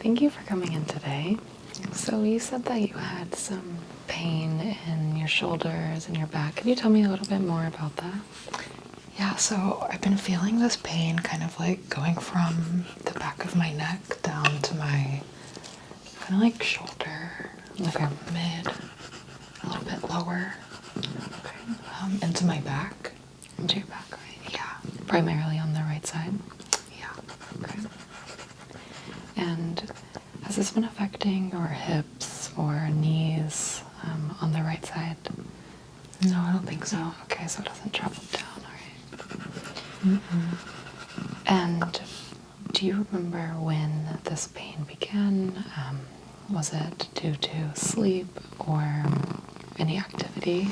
Thank you for coming in today. So you said that you had some pain in your shoulders and your back. Can you tell me a little bit more about that? Yeah, so I've been feeling this pain kind of like going from the back of my neck down to my kind of like shoulder, like mid, a little bit lower, into my back. Into your back, right? Yeah, Primarily on the right side? yeah. Okay. And has this been affecting your hips or knees on the right side? No, I don't think so. Okay, so it doesn't travel down, all right. Mm-mm. And do you remember when this pain began? Was it due to sleep or any activity?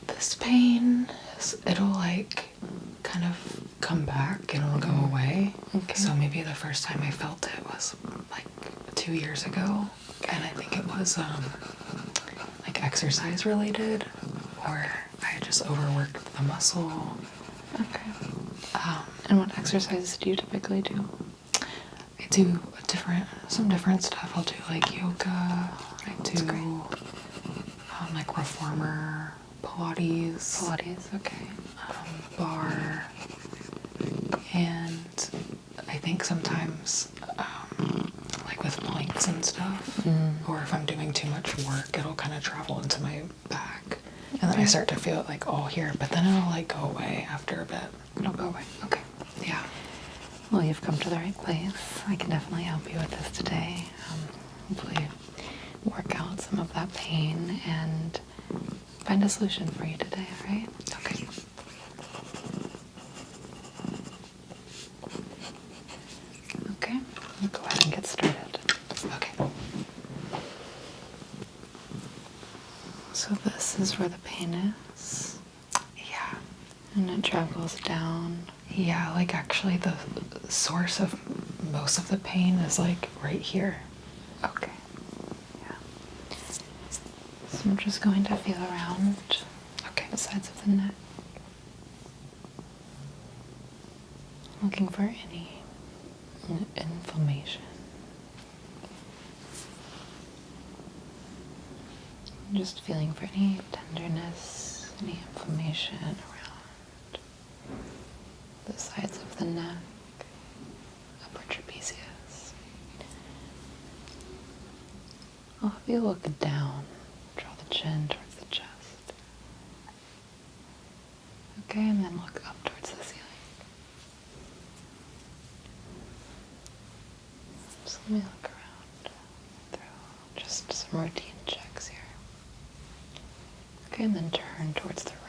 This pain, it'll like kind of come back and it'll go away. Okay. So maybe the first time I felt it was like 2 years ago. And I think it was like exercise related, or I just overworked the muscle. Okay. And what exercises do you typically do? I do some different stuff. I'll do like yoga. I do like reformer, Pilates. Pilates, okay. Bar, and I think sometimes like with planks and stuff, or if I'm doing too much work, it'll kind of travel into my back, and then I start to feel it like all here, but then it'll like go away after a bit. It'll go away. Okay. Yeah. Well, you've come to the right place. I can definitely help you with this today. Hopefully work out some of that pain and find a solution for you today, all right? Okay. Okay, we'll go ahead and get started. Okay. So this is where the pain is. Yeah. And it travels down. Yeah, like actually the source of most of the pain is like right here. Okay. Yeah. So I'm just going to feel around the sides of the neck. Looking for any inflammation. Just feeling for any tenderness, any inflammation around the sides of the neck, upper trapezius. I'll have you look down, draw the chin towards the chest. Okay, and then look up towards the ceiling. So let me look around through just some routine checks here. Okay, and then turn towards the right.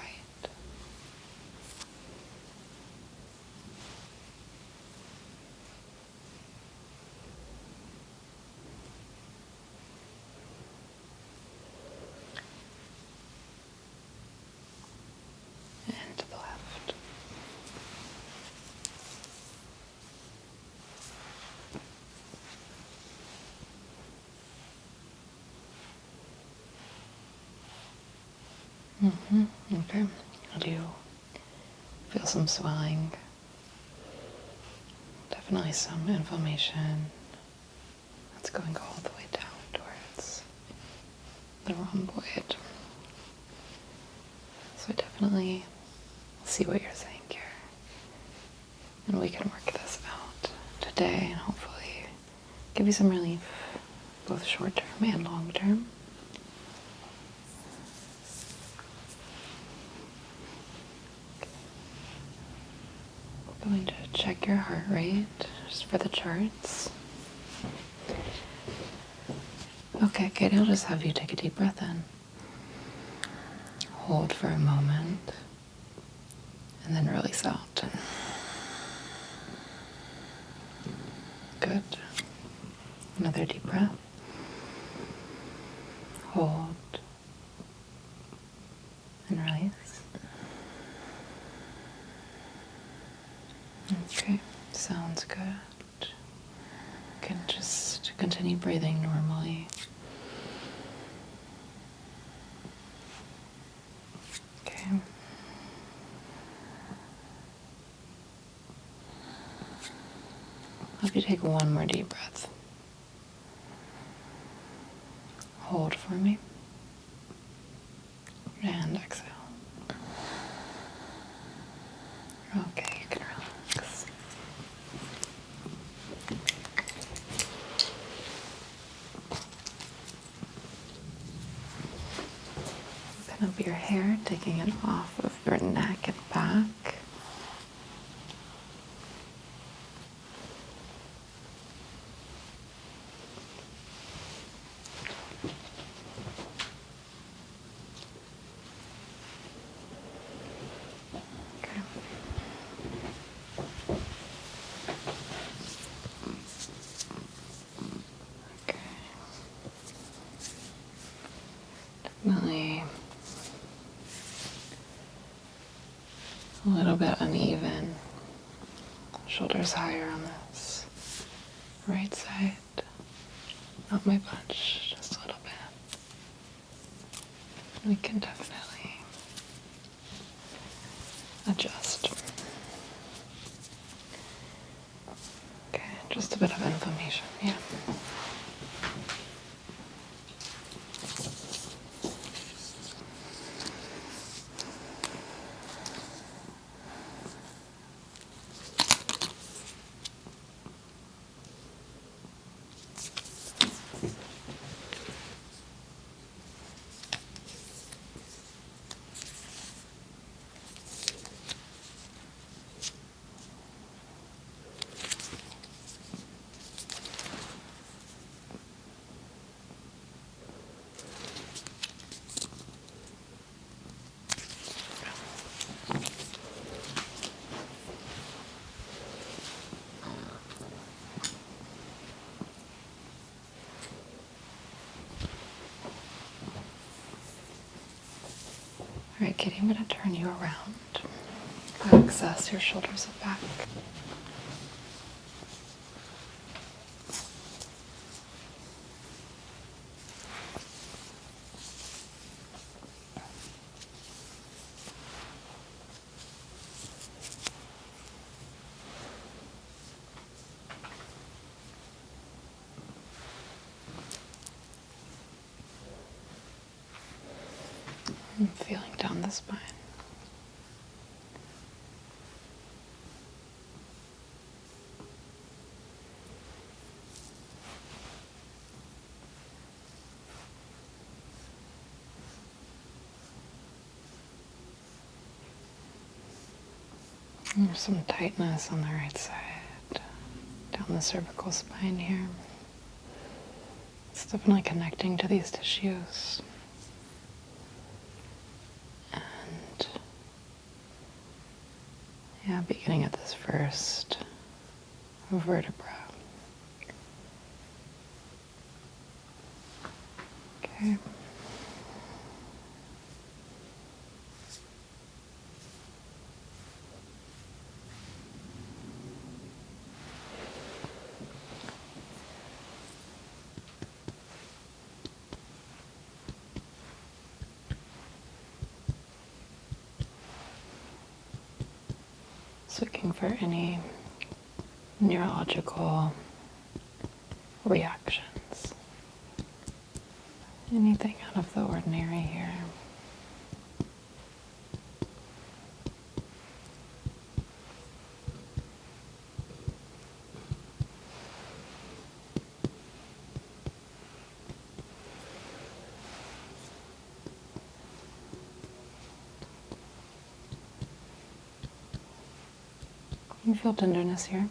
And to the left. Okay. I do feel some swelling. Definitely some inflammation that's going all the way down towards the rhomboid. So I definitely see what you're saying here. And we can work this out today and hopefully give you some relief, both short term and long term. Going to check your heart rate just for the charts. Okay, Katie, I'll just have you take a deep breath in. Hold for a moment and then release out. Good. Another deep breath. Hold and release. Okay, sounds good. You can just continue breathing normally. Okay. Hope you take Take one more deep breath. Hold for me. And exhale. Okay, you can relax. Open up your hair, taking it off of your neck and back. Okay. Definitely a little bit uneven. Shoulders higher on this right side. Not my bunch, just a little bit. We can definitely adjust. Okay, just a bit of inflammation, yeah. All right, Kitty, I'm going to turn you around. Access your shoulders and back. I'm feeling down the spine. There's some tightness on the right side, down the cervical spine here. It's definitely connecting to these tissues. And yeah, beginning at this first vertebra. Okay. Just looking for any neurological reactions. Anything out of the ordinary here. You feel tenderness here?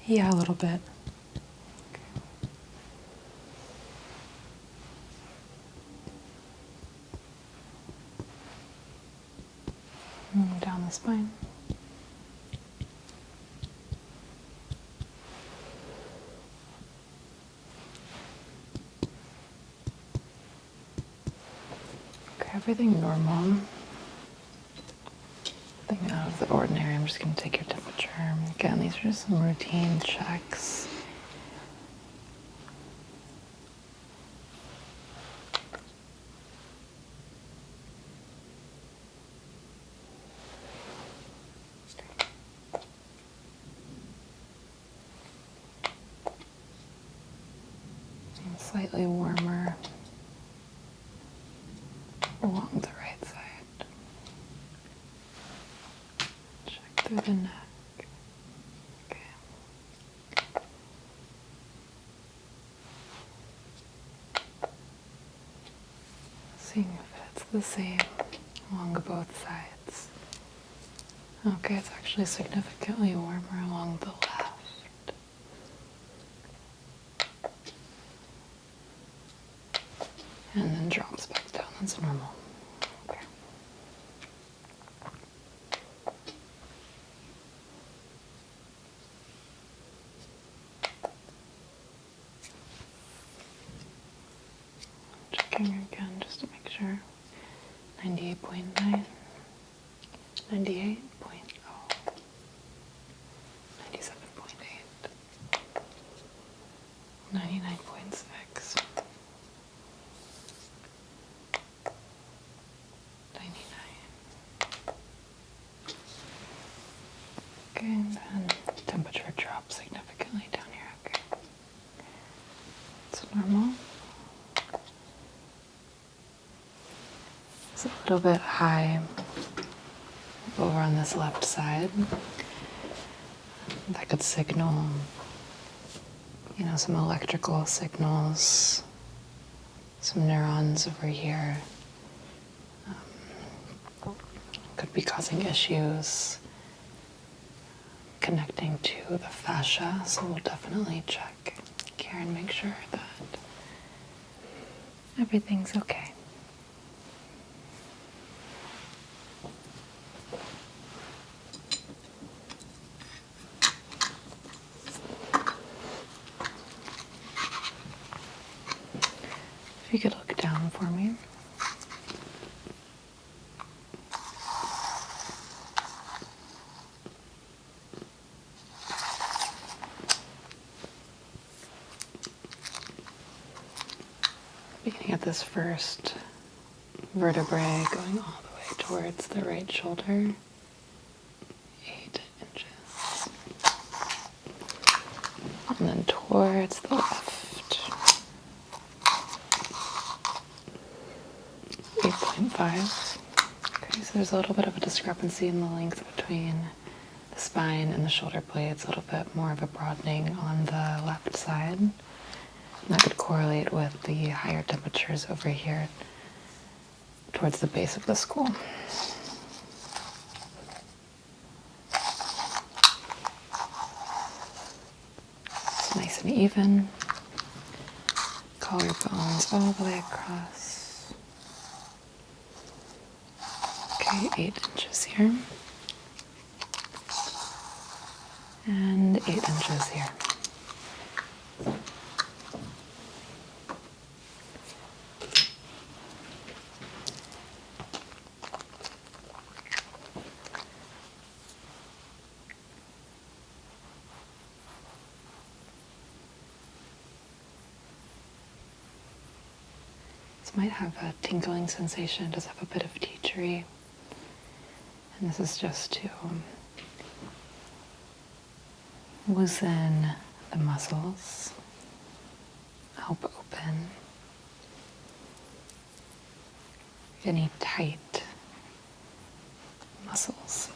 Yeah, a little bit. Down the spine. Okay, everything normal. Nothing out of the ordinary. I'm just going to take your temperature. Again, these are just some routine checks. Seems slightly warmer along the right side. Check through the neck. Okay. Seeing if it's the same along both sides. Okay, it's actually significantly warmer along the left. And then drops back down. That's normal. Okay. Checking again just to make sure. 98.9. 98.0. 97.8. 99.6. 99. Okay, and then temperature drops significantly down here. Okay. It's normal. It's a little bit high over on this left side. That could signal, some electrical signals, some neurons over here. Could be causing issues connecting to the fascia, so we'll definitely check here and make sure that everything's okay. If you could look down for me. Beginning at this first vertebrae, going all the way towards the right shoulder, 8 inches. And then towards the left, 8.5. Okay, so there's a little bit of a discrepancy in the length between the spine and the shoulder blades, a little bit more of a broadening on the left side. And that could correlate with the higher temperatures over here towards the base of the skull. It's nice and even. Collarbones all the way across. Okay, 8 inches here. And 8 inches here. This might have a tingling sensation, it does have a bit of teachery. And this is just to loosen the muscles, help open any tight muscles.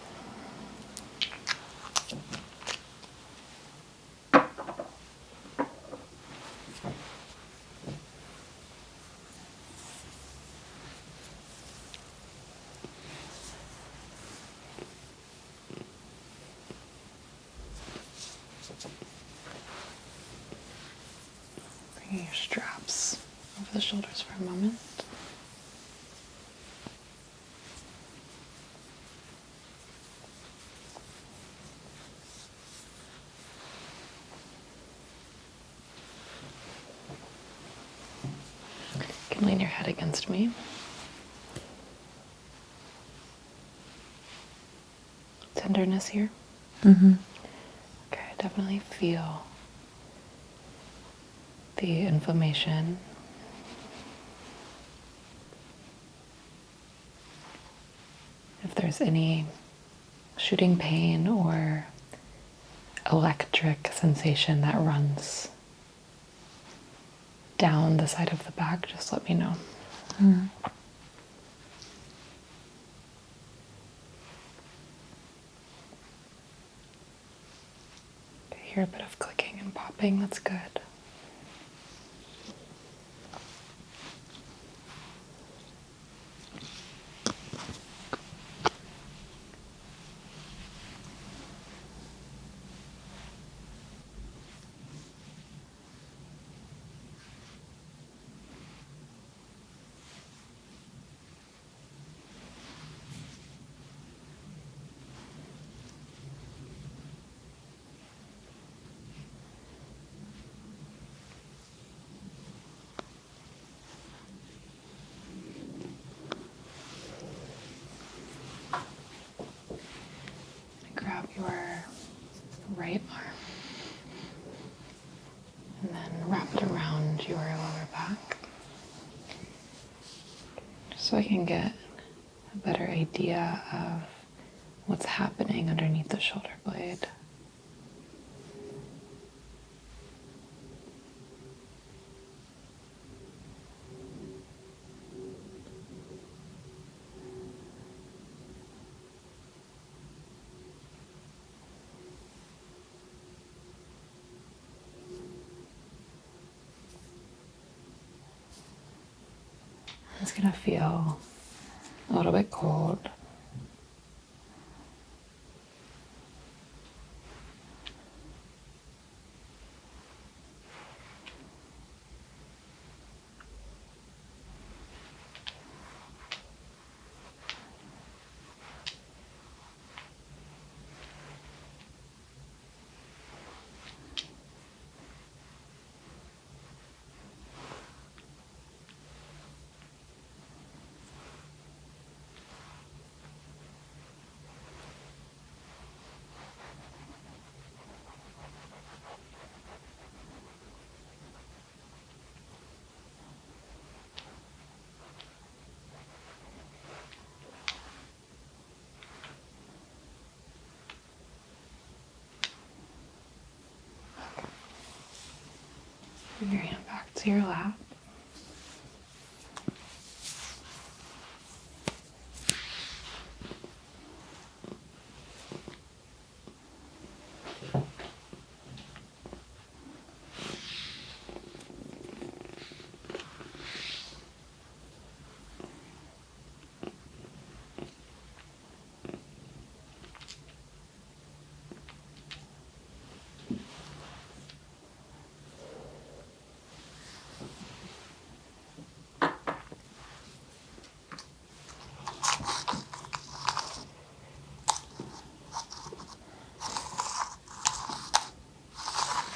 Bringing your straps over the shoulders for a moment. You can lean your head against me. Tenderness here. Mm-hmm. Okay, I definitely feel the inflammation. If there's any shooting pain or electric sensation that runs down the side of the back, just let me know. I hear a bit of clicking and popping, that's good. Grab your right arm and then wrap it around your lower back, just so I can get a better idea of what's happening underneath the shoulder blade. It's gonna feel a little bit cold. Bring your hand back to your lap.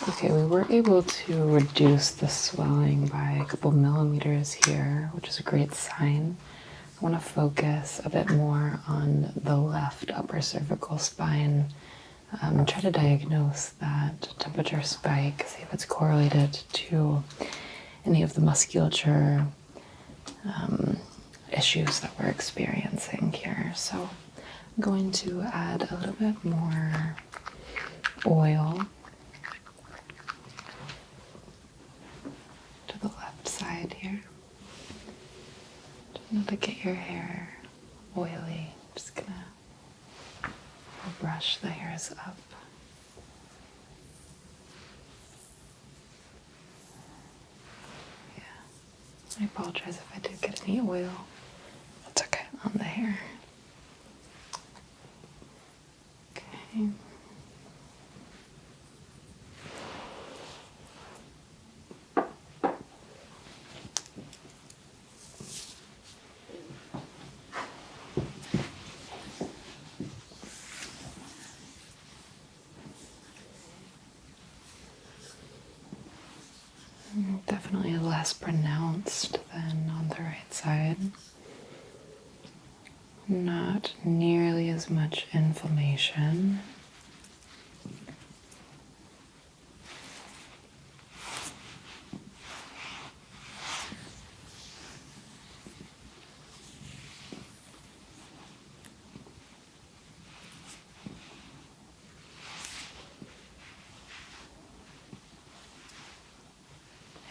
Okay, we were able to reduce the swelling by a couple millimeters here, which is a great sign. I want to focus a bit more on the left upper cervical spine, try to diagnose that temperature spike, see if it's correlated to any of the musculature issues that we're experiencing here. So I'm going to add a little bit more oil to the left side here. Just not to get your hair oily. I'm just gonna brush the hairs up. Yeah. I apologize if I did get any oil. That's okay. On the hair. Okay. Definitely less pronounced than on the right side. Not nearly as much inflammation.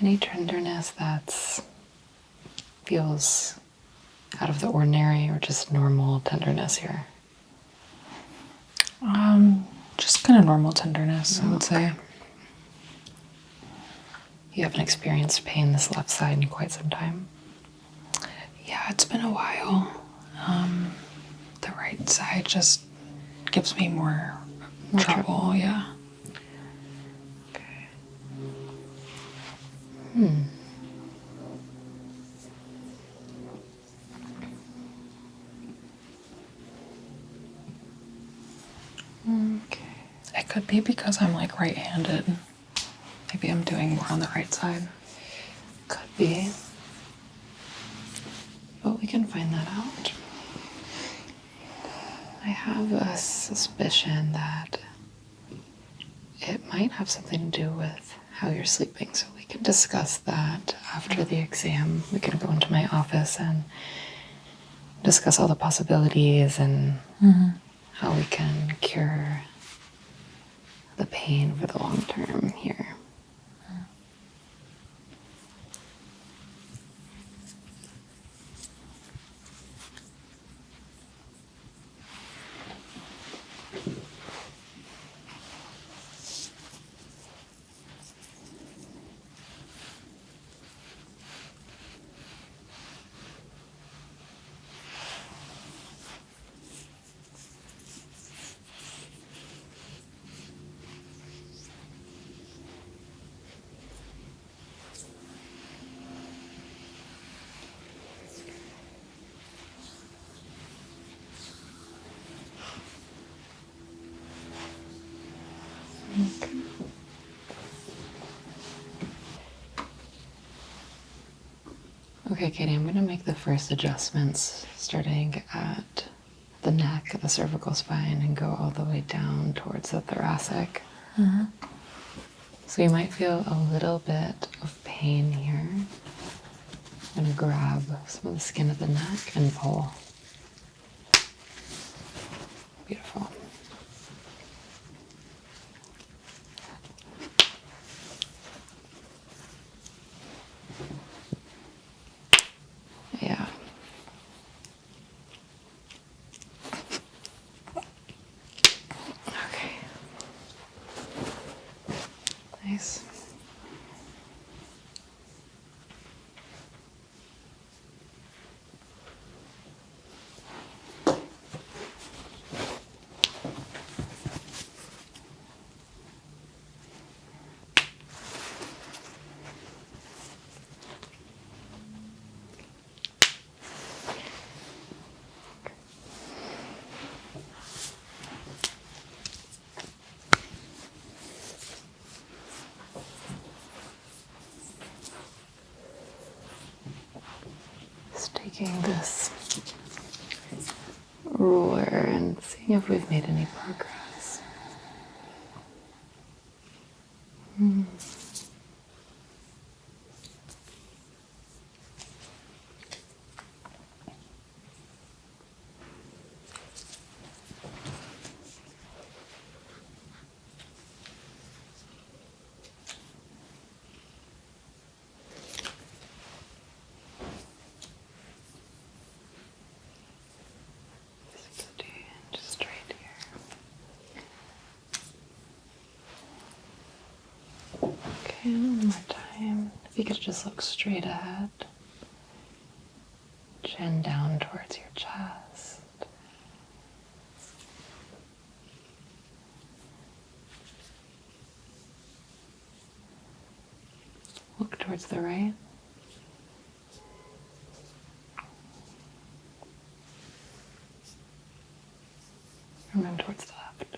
Any tenderness that's feels out of the ordinary or just normal tenderness here? Just kind of normal tenderness, I would say. You haven't experienced pain this left side in quite some time? Yeah, it's been a while. The right side just gives me more trouble, yeah. Okay. Okay. It could be because I'm like right-handed. Maybe I'm doing more on the right side. Could be. But we can find that out. I have a suspicion that it might have something to do with how you're sleeping, so we can discuss that after the exam. We can go into my office and discuss all the possibilities and how we can cure the pain for the long term here. Okay, Katie, I'm going to make the first adjustments starting at the neck, the cervical spine, and go all the way down towards the thoracic. So you might feel a little bit of pain here. I'm going to grab some of the skin of the neck and pull. Beautiful. Yeah. Okay. Nice. Just taking this ruler and seeing if we've made any progress. Just right here. Okay, one more time. If you could just look straight ahead. Chin down towards your chest. Look towards the right. And then towards the left.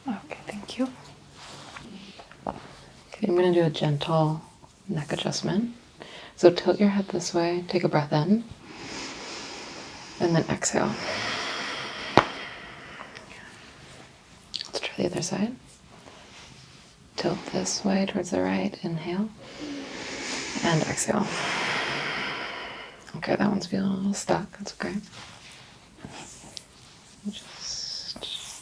Okay, thank you. Okay, I'm going to do a gentle neck adjustment. So tilt your head this way, take a breath in, and then exhale. Let's try the other side. Tilt this way towards the right, inhale, and exhale. Okay, that one's feeling a little stuck, that's okay. Just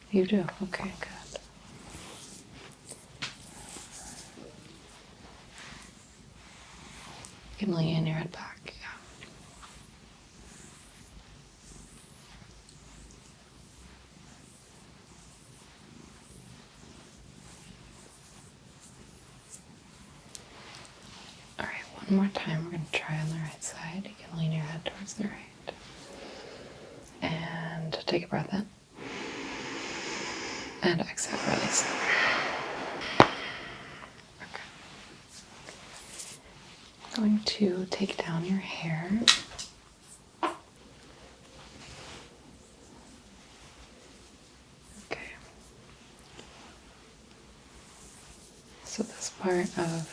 You do? Okay, good. You can lean your head back, yeah. Alright, one more time. We're going to try on the right side. You can lean your head towards the right. And take a breath in. And exhale, release. Okay. I'm going to take down your hair. Okay. So this part of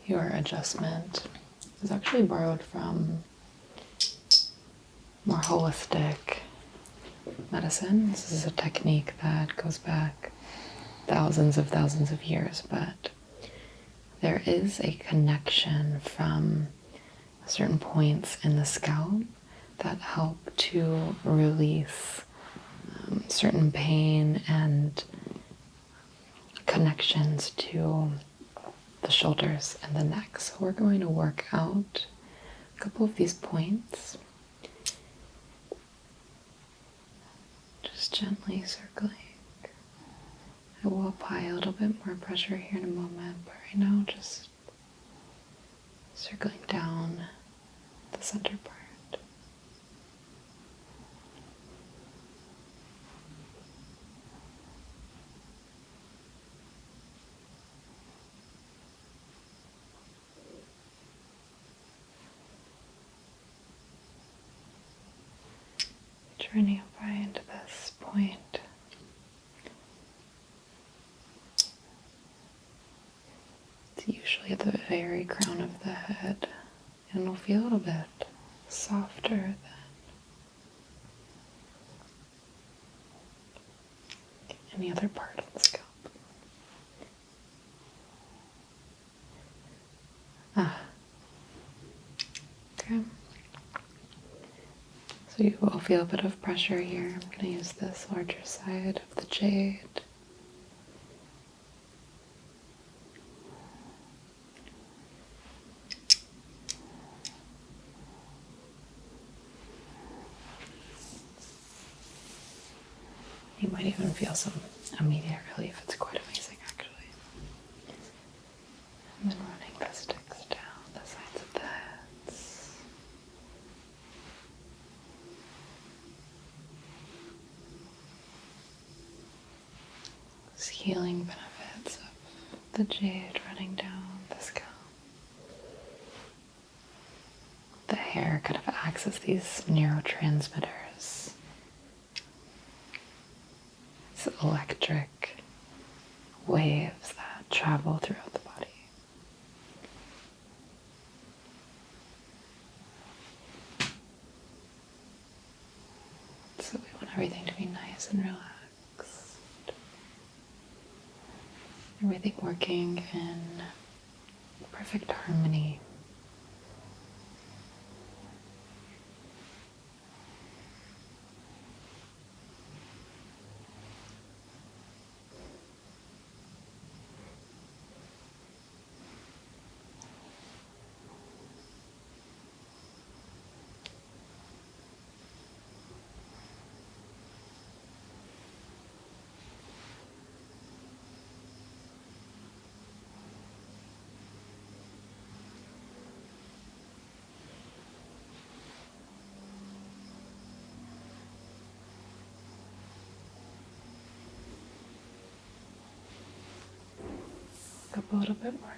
your adjustment is actually borrowed from more holistic medicine. This is a technique that goes back thousands of years, but there is a connection from certain points in the scalp that help to release certain pain and connections to the shoulders and the neck. So we're going to work out a couple of these points. Just gently circling. I will apply a little bit more pressure here in a moment, but right now just circling down the center part. Turning up right into this point. It's usually at the very crown of the head, and it'll feel a little bit softer than any other part of the scalp. Okay. So you will feel a bit of pressure here. I'm going to use this larger side of the jade. You might even feel some immediate relief. It's quite amazing, actually. And then running the sticks down the sides of the heads. These healing benefits of the jade running down the scalp. The hair kind of acts as these neurotransmitters. It's electric waves that travel throughout the body. So we want everything to be nice and relaxed. Everything working in perfect harmony. Up a little bit more.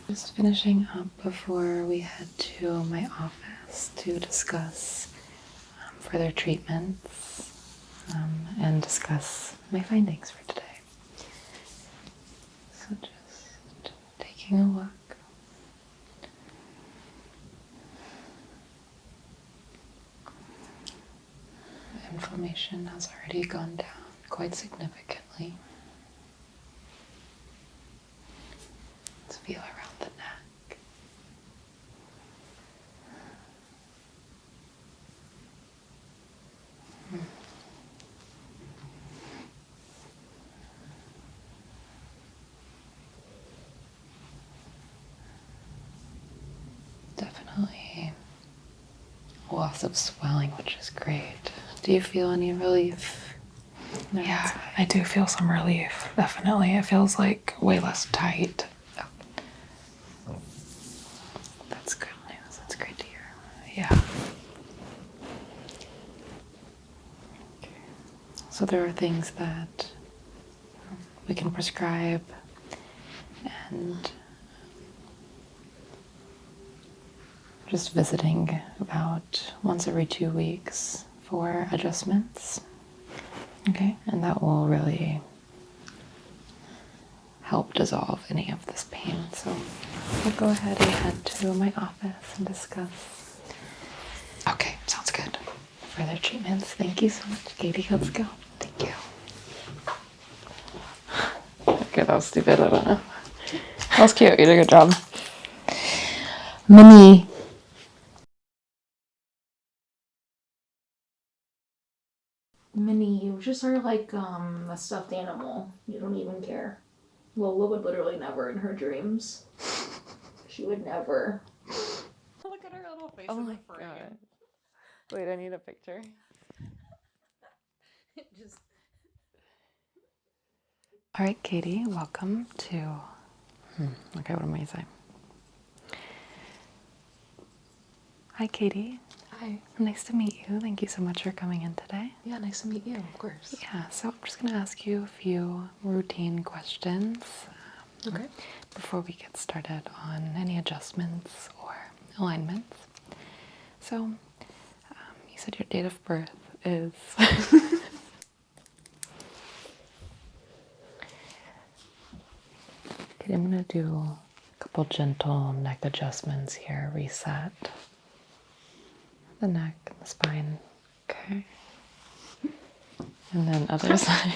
Just finishing up before we head to my office to discuss further treatments and discuss my findings for today. So taking a look. The inflammation has already gone down quite significantly. Let's feel around the neck. Definitely loss of swelling, which is great. Do you feel any relief? No, Yeah, I do feel some relief. Definitely. It feels like way less tight. Oh. That's good news. That's great to hear. Yeah. Okay. So there are things that we can prescribe and just visiting about once every 2 weeks for adjustments. Okay. And that will really help dissolve any of this pain. So we'll go ahead and head to my office and discuss. Okay, sounds good. Further treatments. Thank you so much, Katie. Let's go. Thank you. Okay, that was stupid. I don't know. That was cute. You did a good job. Minnie. Minnie, you just are like a stuffed animal. You don't even care. Lola would literally never in her dreams. She would never. Look at her little face in the frame. God. Wait, I need a picture. Just All right, Katie, welcome to... Okay, what am I saying? Hi, Katie. Hi. Nice to meet you. Thank you so much for coming in today. Yeah, nice to meet you, of course. Yeah, so I'm just going to ask you a few routine questions Okay. before we get started on any adjustments or alignments. So, you said your date of birth is... Okay, I'm going to do a couple gentle neck adjustments here. Reset the neck and the spine. Okay. And then other side.